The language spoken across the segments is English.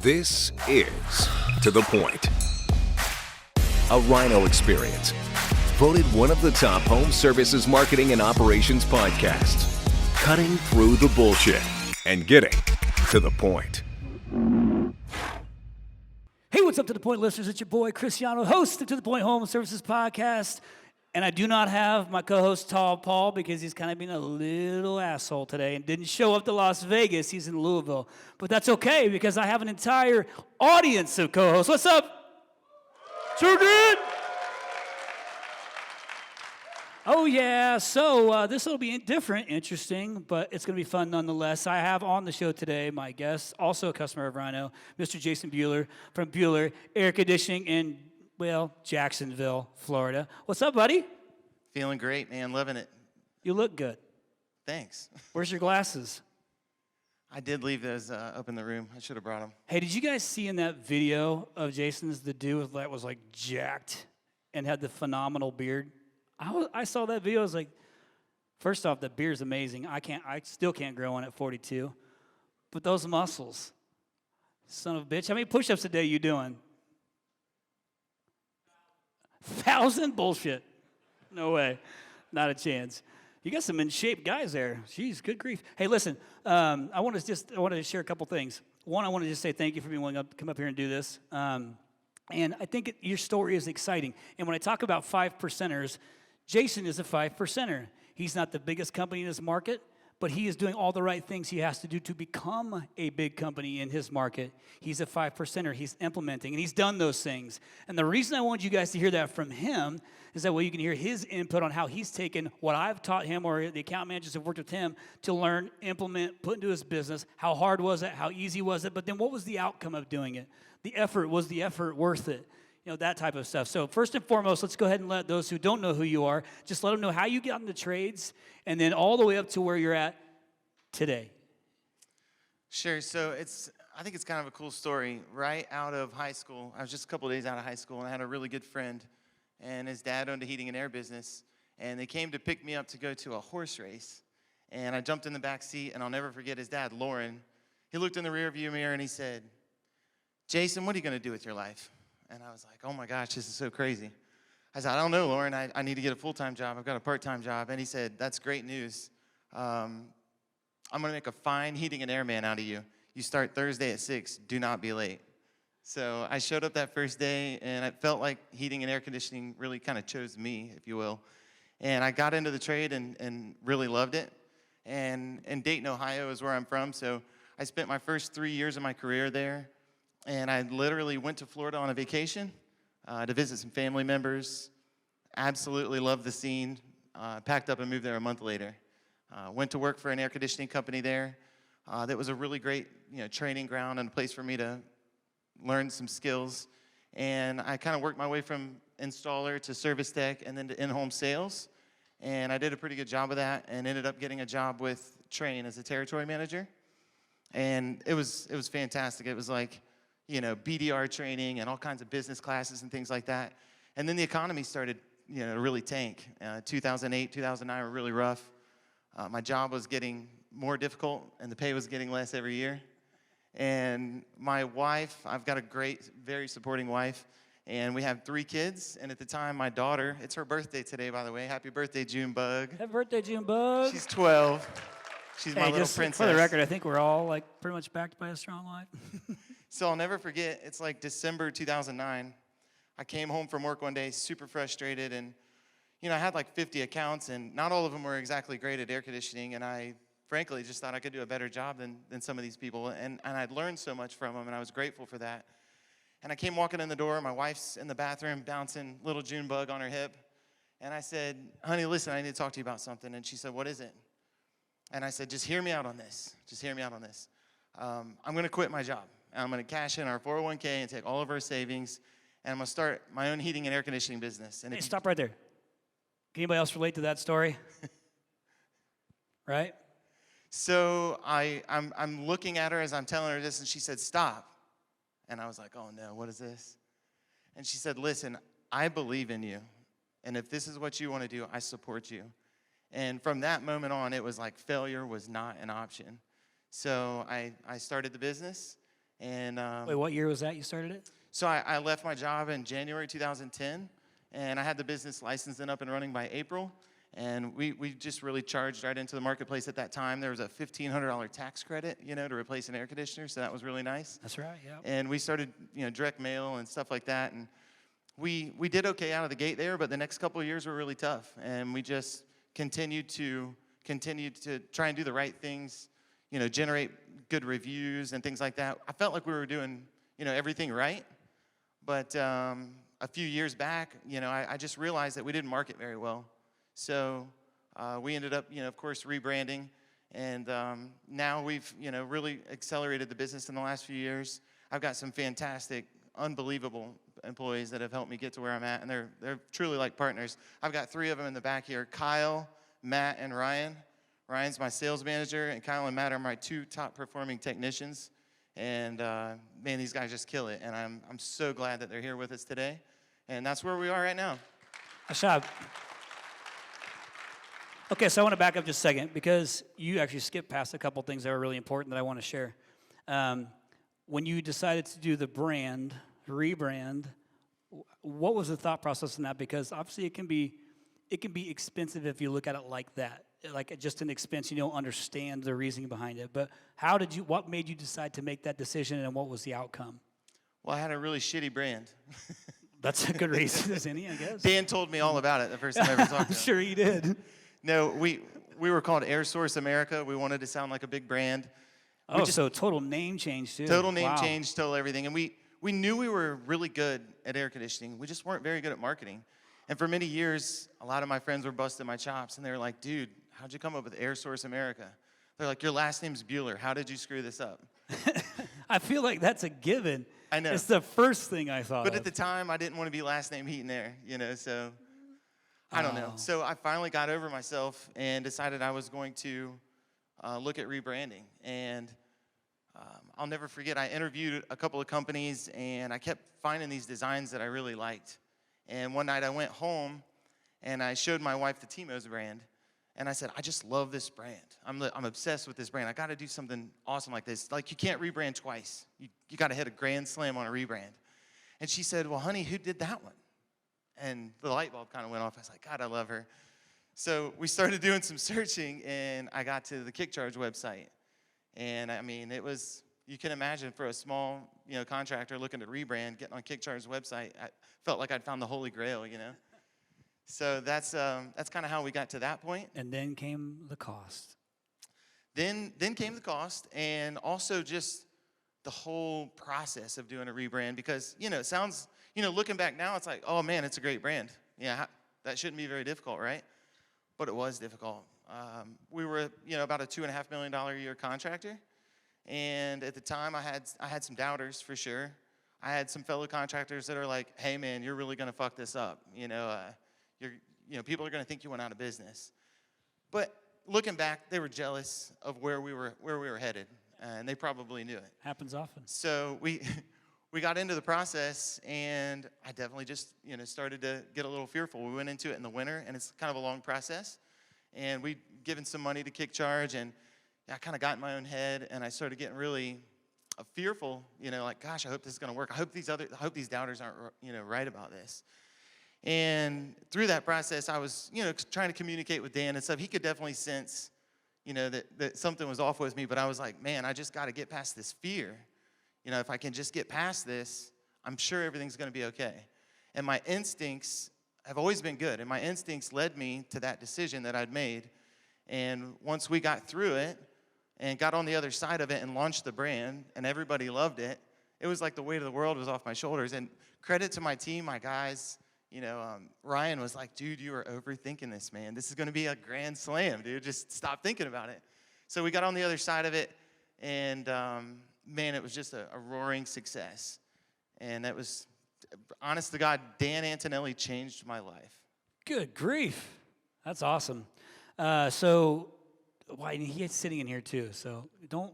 This is To The Point, a Rhino experience. Voted one of the top home services marketing and operations podcasts. Cutting through the bullshit and getting to the point. Hey, what's up, To The Point listeners? It's your boy, Chris Yano, host of To The Point Home Services Podcast. And I do not have my co-host, Tall Paul, because he's kind of being a little asshole today and didn't show up to Las Vegas. He's in Louisville. But that's okay, because I have an entire audience of co-hosts. What's up? So good! Oh, yeah. So this will be different, interesting, but it's going to be fun nonetheless. I have on the show today my guest, also a customer of Rhino, Mr. Jason Buehler from Buehler Air Conditioning in, well, Jacksonville, Florida. What's up, buddy? Feeling great, man. Loving it. You look good. Thanks. Where's your glasses? I did leave those up in the room. I should have brought them. Hey, did you guys see in that video of Jason's, the dude that was like jacked and had the phenomenal beard? I saw that video. I was like, first off, the beard's amazing. I still can't grow one at 42. But those muscles, son of a bitch. How many push-ups a day you doing? 1,000? Bullshit. No way. Not a chance. You got some in-shape guys there. Jeez, good grief. Hey, listen, I wanted to share a couple things. One, I want to just say thank you for being willing to come up here and do this. And I think your story is exciting. And when I talk about 5%ers, Jason is a 5%er. He's not the biggest company in his market, but he is doing all the right things he has to do to become a big company in his market. He's a 5%er. He's implementing, and he's done those things. And the reason I want you guys to hear that from him is that way you can hear his input on how he's taken what I've taught him or the account managers have worked with him to learn, implement, put into his business. How hard was it? How easy was it? But then what was the outcome of doing it? The effort, was the effort worth it? You know, that type of stuff. So first and foremost, let's go ahead and let those who don't know who you are, just let them know how you got into trades and then all the way up to where you're at today. Sure. So I think it's kind of a cool story. Right out of high school, I was just a couple of days out of high school, and I had a really good friend, and his dad owned a heating and air business, and they came to pick me up to go to a horse race, and I jumped in the back seat, and I'll never forget his dad, Lauren. He looked in the rearview mirror, and he said, "Jason, what are you going to do with your life?" And I was like, oh, my gosh, this is so crazy. I said, I don't know, Lauren. I need to get a full-time job. I've got a part-time job. And he said, that's great news. I'm going to make a fine heating and airman out of you. You start Thursday at 6. Do not be late. So I showed up that first day, and it felt like heating and air conditioning really kind of chose me, if you will. And I got into the trade and really loved it. And Dayton, Ohio is where I'm from. So I spent my first 3 years of my career there. And I literally went to Florida on a vacation to visit some family members. Absolutely loved the scene. Packed up and moved there a month later. Went to work for an air conditioning company there. That was a really great, training ground and a place for me to learn some skills. And I kind of worked my way from installer to service tech and then to in-home sales. And I did a pretty good job of that and ended up getting a job with Train as a territory manager. And it was fantastic. It was like, BDR training and all kinds of business classes and things like that. And then the economy started, to really tank. 2008, 2009 were really rough. My job was getting more difficult, and the pay was getting less every year. And my wife, I've got a great, very supporting wife, and we have 3 kids. And at the time, my daughter, it's her birthday today, by the way. Happy birthday, Junebug. Happy birthday, Junebug. She's 12. She's my little princess. For the record, I think we're all pretty much backed by a strong wife. So I'll never forget, it's like December 2009. I came home from work one day super frustrated, and, I had like 50 accounts, and not all of them were exactly great at air conditioning, and I frankly just thought I could do a better job than some of these people, and I'd learned so much from them, and I was grateful for that. And I came walking in the door, my wife's in the bathroom bouncing little Junebug on her hip, and I said, honey, listen, I need to talk to you about something. And she said, what is it? And I said, just hear me out on this. Just hear me out on this. I'm going to quit my job. And I'm going to cash in our 401k and take all of our savings, and I'm going to start my own heating and air conditioning business. And hey, stop right there. Can anybody else relate to that story? Right? So I'm looking at her as I'm telling her this, and she said, stop. And I was like, oh, no, what is this? And she said, listen, I believe in you, and if this is what you want to do, I support you. And from that moment on, it was like failure was not an option. So I started the business, And Wait, what year was that you started it? so I left my job in January 2010, and I had the business licensed and up and running by April. And we just really charged right into the marketplace at that time. There was a $1,500 tax credit, to replace an air conditioner, so that was really nice. That's right, yeah. And we started, direct mail and stuff like that. And we did okay out of the gate there, but the next couple of years were really tough. And we just continued to try and do the right things, generate good reviews and things like that. I felt like we were doing, everything right. But a few years back, I just realized that we didn't market very well. So we ended up, of course, rebranding. And now we've, really accelerated the business in the last few years. I've got some fantastic, unbelievable employees that have helped me get to where I'm at. And they're truly like partners. I've got 3 of them in the back here, Kyle, Matt, and Ryan. Ryan's my sales manager, and Kyle and Matt are my 2 top performing technicians. And man, these guys just kill it. And I'm so glad that they're here with us today. And that's where we are right now. Ashab. Okay, so I want to back up just a second because you actually skipped past a couple things that are really important that I want to share. When you decided to do the rebrand, what was the thought process in that? Because obviously it can be expensive if you look at it like that, like just an expense. You don't understand the reasoning behind it. But what made you decide to make that decision, and what was the outcome? Well, I had a really shitty brand. That's a good reason as any, I guess. Dan told me all about it the first time I ever talked to him. I'm sure he did. No, we were called Air Source America. We wanted to sound like a big brand. So total name change, too. Total name change, total everything. And we knew we were really good at air conditioning. We just weren't very good at marketing. And for many years, a lot of my friends were busting my chops. And they were like, dude, how'd you come up with Air Source America? They're like, your last name's Buehler. How did you screw this up? I feel like that's a given. I know. It's the first thing I thought But of. at the time, I didn't want to be last name Heat and Air, so I don't know. So I finally got over myself and decided I was going to look at rebranding. And I'll never forget, I interviewed a couple of companies, and I kept finding these designs that I really liked. And one night I went home, and I showed my wife the Timo's brand. And I said, I just love this brand. I'm obsessed with this brand. I got to do something awesome like this. Like, you can't rebrand twice. You got to hit a grand slam on a rebrand. And she said, well, honey, who did that one? And the light bulb kind of went off. I was like, God, I love her. So we started doing some searching, and I got to the KickCharge website. And, I mean, it was, you can imagine, for a small, contractor looking to rebrand, getting on KickCharge's website, I felt like I'd found the Holy Grail, So that's kind of how we got to that point. And then came the cost. Then came the cost, and also just the whole process of doing a rebrand, because, it sounds, looking back now, it's like, oh, man, it's a great brand. Yeah, that shouldn't be very difficult, right? But it was difficult. We were, about a $2.5 million a year contractor, and at the time, I had some doubters for sure. I had some fellow contractors that are like, hey, man, you're really going to fuck this up. People are going to think you went out of business. But looking back, they were jealous of where we were headed, and they probably knew it. Happens often. So we got into the process, and I definitely just started to get a little fearful. We went into it in the winter, and it's kind of a long process. And we'd given some money to KickCharge, and I kind of got in my own head, and I started getting really fearful. Like, gosh, I hope this is going to work. I hope these doubters aren't right about this. And through that process, I was, trying to communicate with Dan and stuff. He could definitely sense, that something was off with me. But I was like, man, I just got to get past this fear. If I can just get past this, I'm sure everything's going to be okay. And my instincts have always been good. And my instincts led me to that decision that I'd made. And once we got through it and got on the other side of it and launched the brand, and everybody loved it, it was like the weight of the world was off my shoulders. And credit to my team, my guys. Ryan was like, dude, you are overthinking this, man. This is going to be a grand slam, dude. Just stop thinking about it. So we got on the other side of it, and, man, it was just a roaring success. And that was, honest to God, Dan Antonelli changed my life. Good grief. That's awesome. So he's sitting in here, too, so don't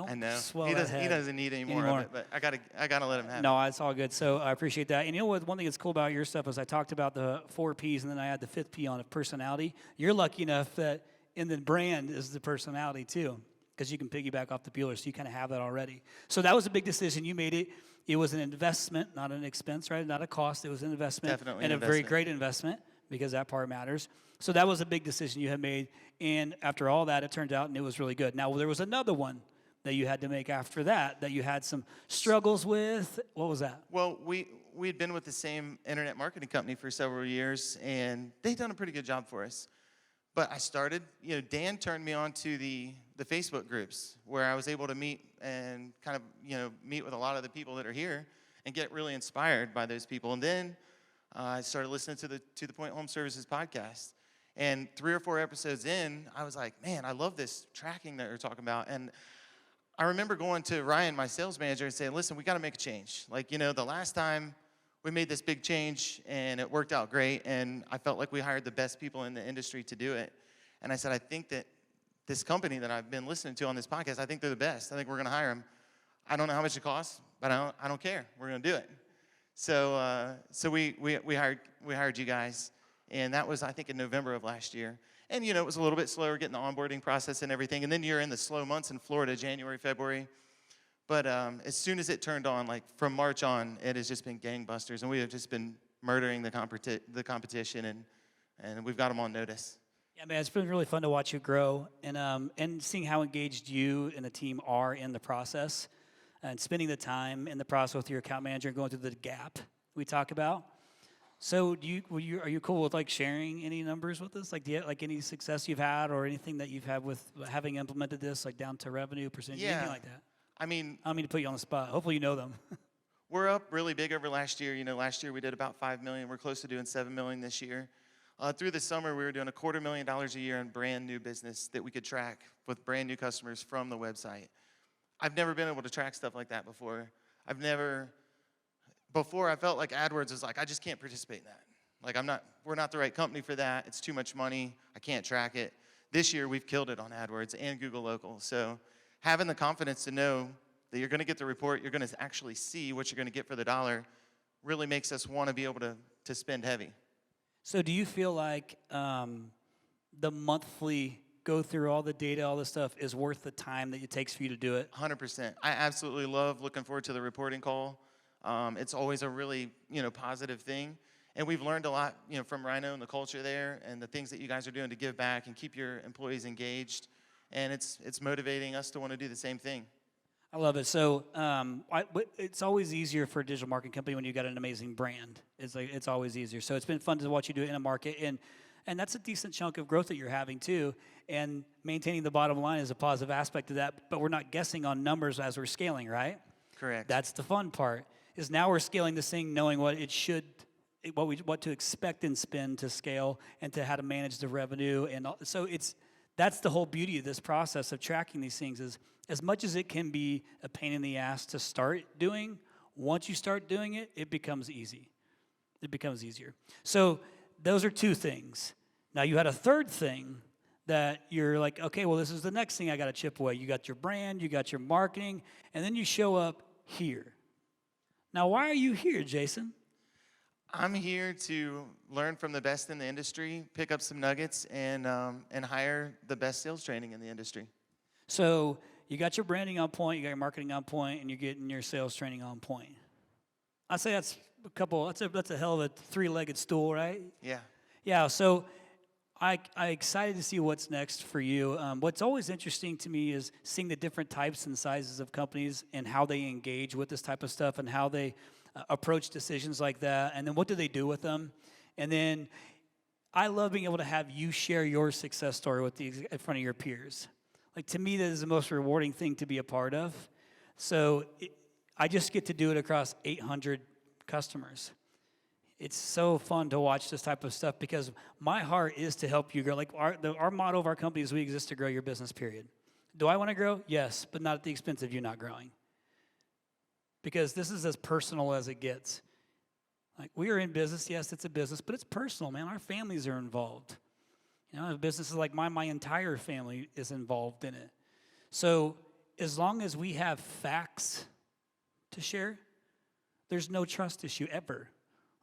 I know. swell He that head doesn't need any more of it, but I gotta let him have it. No, it's all good. So I appreciate that. And what? One thing that's cool about your stuff is I talked about the 4 Ps, and then I had the 5th P on it, personality. You're lucky enough that in the brand is the personality too. because you can piggyback off the Buehler, so you kind of have that already. So that was a big decision. You made it. It was an investment, not an expense, right? Not a cost. It was an investment. Definitely and an a very investment. great investment, because that part matters. So that was a big decision you had made. And after all that, it turned out, and it was really good. Now, there was another one that you had to make after that you had some struggles with. What was that? Well, we'd been with the same internet marketing company for several years, and they'd done a pretty good job for us. But I started, Dan turned me on to the Facebook groups, where I was able to meet and kind of, meet with a lot of the people that are here and get really inspired by those people. And then I started listening to the Point Home Services podcast. And 3 or 4 episodes in, I was like, man, I love this tracking that you're talking about. And I remember going to Ryan, my sales manager, and saying, listen, we got to make a change. Like, the last time we made this big change and it worked out great, and I felt like we hired the best people in the industry to do it. And I said, I think that this company that I've been listening to on this podcast, I think they're the best. I think we're going to hire them. I don't know how much it costs, but I don't care. We're going to do it. So we hired you guys, and that was, I think, in November of last year. And, it was a little bit slower getting the onboarding process and everything. And then you're in the slow months in Florida, January, February. But as soon as it turned on, like from March on, it has just been gangbusters. And we have just been murdering the competition, and we've got them on notice. Yeah, man, it's been really fun to watch you grow, and seeing how engaged you and the team are in the process, and spending the time in the process with your account manager and going through the gap we talk about. So, are you cool with like sharing any numbers with us? Like, do you have, like, any success you've had or anything that you've had with having implemented this, like down to revenue percentage, anything like that? I mean, I don't mean to put you on the spot. Hopefully, you know them. We're up really big over last year. Last year we did about $5 million. We're close to doing $7 million this year. Through the summer, we were doing $250,000 a year in brand new business that we could track with brand new customers from the website. I've never been able to track stuff like that before. Before I felt like AdWords was like, I just can't participate in that. Like we're not the right company for that. It's too much money. I can't track it. This year we've killed it on AdWords and Google Local. So having the confidence to know that you're going to get the report, you're going to actually see what you're going to get for the dollar, really makes us want to be able to spend heavy. So do you feel like the monthly go through all the data, all this stuff, is worth the time that it takes for you to do it? 100%. I absolutely love looking forward to the reporting call. It's always a really, positive thing. And we've learned a lot, from Rhino and the culture there and the things that you guys are doing to give back and keep your employees engaged. And it's motivating us to want to do the same thing. I love it. So it's always easier for a digital marketing company when you've got an amazing brand. It's always easier. So it's been fun to watch you do it in a market. And that's a decent chunk of growth that you're having too. And maintaining the bottom line is a positive aspect of that. But we're not guessing on numbers as we're scaling, right? Correct. That's the fun part. Is now we're scaling this thing, knowing what it should, what to expect and spend to scale, and to how to manage the revenue. And so that's the whole beauty of this process of tracking these things. Is as much as it can be a pain in the ass to start doing, once you start doing it, it becomes easy. It becomes easier. So those are 2 things. Now you had a third thing that you're like, okay, well, this is the next thing I got to chip away. You got your brand, you got your marketing, and then you show up here. Now, why are you here, Jason? I'm here to learn from the best in the industry, pick up some nuggets, and hire the best sales training in the industry. So you got your branding on point, you got your marketing on point, and you're getting your sales training on point. I'd say that's a hell of a 3-legged stool, right? Yeah. Yeah, so I'm excited to see what's next for you. What's always interesting to me is seeing the different types and sizes of companies and how they engage with this type of stuff and how they approach decisions like that, and then what do they do with them. And then I love being able to have you share your success story in front of your peers. Like, to me, that is the most rewarding thing to be a part of. So I just get to do it across 800 customers. It's so fun to watch this type of stuff because my heart is to help you grow. Like our motto of our company is we exist to grow your business, period. Do I want to grow? Yes, but not at the expense of you not growing. Because this is as personal as it gets. Like, we are in business. Yes, it's a business, but it's personal, man. Our families are involved. Businesses like mine, my entire family is involved in it. So as long as we have facts to share, there's no trust issue ever.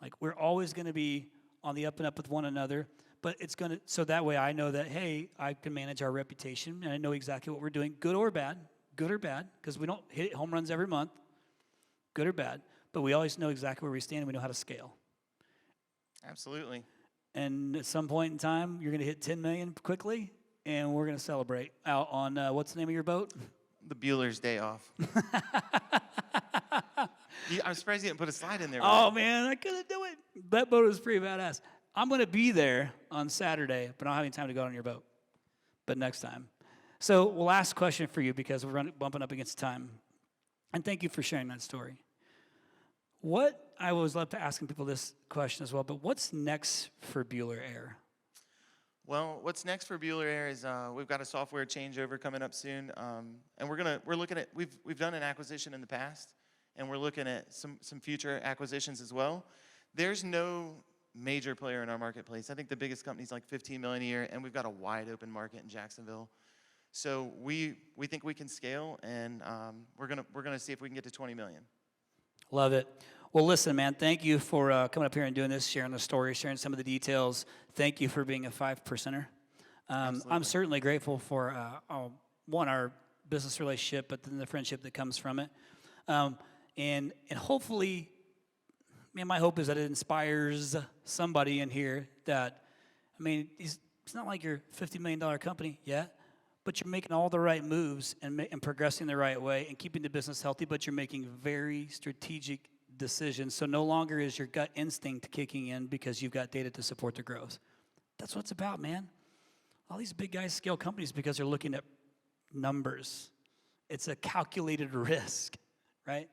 Like, we're always going to be on the up and up with one another. but it's going to, so that way I know that, hey, I can manage our reputation, and I know exactly what we're doing, good or bad, because we don't hit home runs every month, good or bad, but we always know exactly where we stand, and we know how to scale. Absolutely. And at some point in time, you're going to hit 10 million quickly, and we're going to celebrate out on, what's the name of your boat? The Buehler's Day Off. I'm surprised you didn't put a slide in there. Oh, man, I couldn't do it. That boat was pretty badass. I'm going to be there on Saturday, but I don't have any time to go on your boat. But next time. So, last question for you, because we're bumping up against time. And thank you for sharing that story. I always love to asking people this question as well, but what's next for Buehler Air? Well, what's next for Buehler Air is we've got a software changeover coming up soon, and we're looking at we've done an acquisition in the past, and we're looking at some future acquisitions as well. There's no major player in our marketplace. I think the biggest company is like $15 million a year, and we've got a wide open market in Jacksonville. So we think we can scale, and we're gonna see if we can get to 20 million. Love it. Well, listen, man, thank you for coming up here and doing this, sharing the story, sharing some of the details. Thank you for being a 5%er. I'm certainly grateful for, one, our business relationship, but then the friendship that comes from it. And hopefully, man, my hope is that it inspires somebody in here that, I mean, it's not like you're a $50 million company yet, but you're making all the right moves and progressing the right way and keeping the business healthy, but you're making very strategic decisions. So no longer is your gut instinct kicking in because you've got data to support the growth. That's what it's about, man. All these big guys scale companies because they're looking at numbers. It's a calculated risk, right?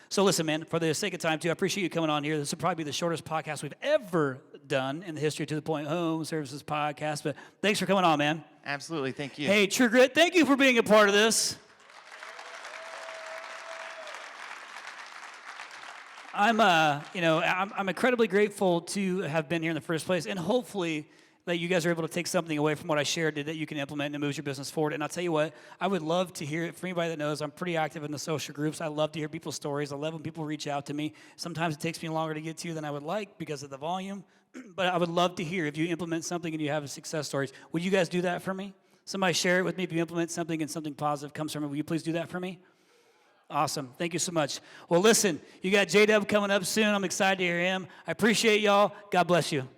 So listen, man, for the sake of time, too, I appreciate you coming on here. This will probably be the shortest podcast we've ever done in the history To The Point Home Services podcast, but thanks for coming on, man. Absolutely, thank you. Hey, True Grit, thank you for being a part of this. I'm incredibly grateful to have been here in the first place, and hopefully that you guys are able to take something away from what I shared that you can implement and move your business forward. And I'll tell you what, I would love to hear it. For anybody that knows, I'm pretty active in the social groups. I love to hear people's stories. I love when people reach out to me. Sometimes it takes me longer to get to than I would like because of the volume, but I would love to hear if you implement something and you have success stories. Would you guys do that for me? Somebody share it with me if you implement something and something positive comes from it. Will you please do that for me? Awesome. Thank you so much. Well, listen, you got J-Dub coming up soon. I'm excited to hear him. I appreciate y'all. God bless you.